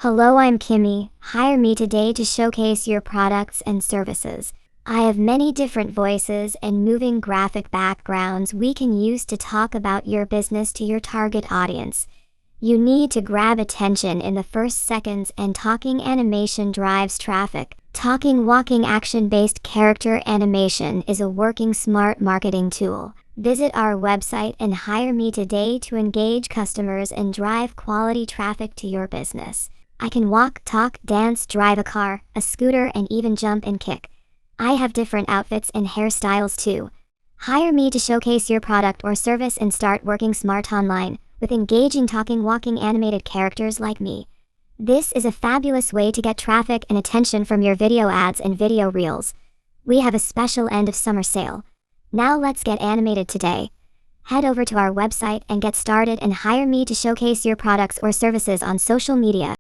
Hello, I'm Kimmy. Hire me today to showcase your products and services. I have many different voices and moving graphic backgrounds we can use to talk about your business to your target audience. You need to grab attention in the first seconds, and talking animation drives traffic. Talking walking action-based character animation is a working smart marketing tool. Visit our website and hire me today to engage customers and drive quality traffic to your business. I can walk, talk, dance, drive a car, a scooter, and even jump and kick. I have different outfits and hairstyles too. Hire me to showcase your product or service and start working smart online with engaging talking walking animated characters like me. This is a fabulous way to get traffic and attention from your video ads and video reels. We have a special end of summer sale. Now let's get animated today. Head over to our website and get started and hire me to showcase your products or services on social media.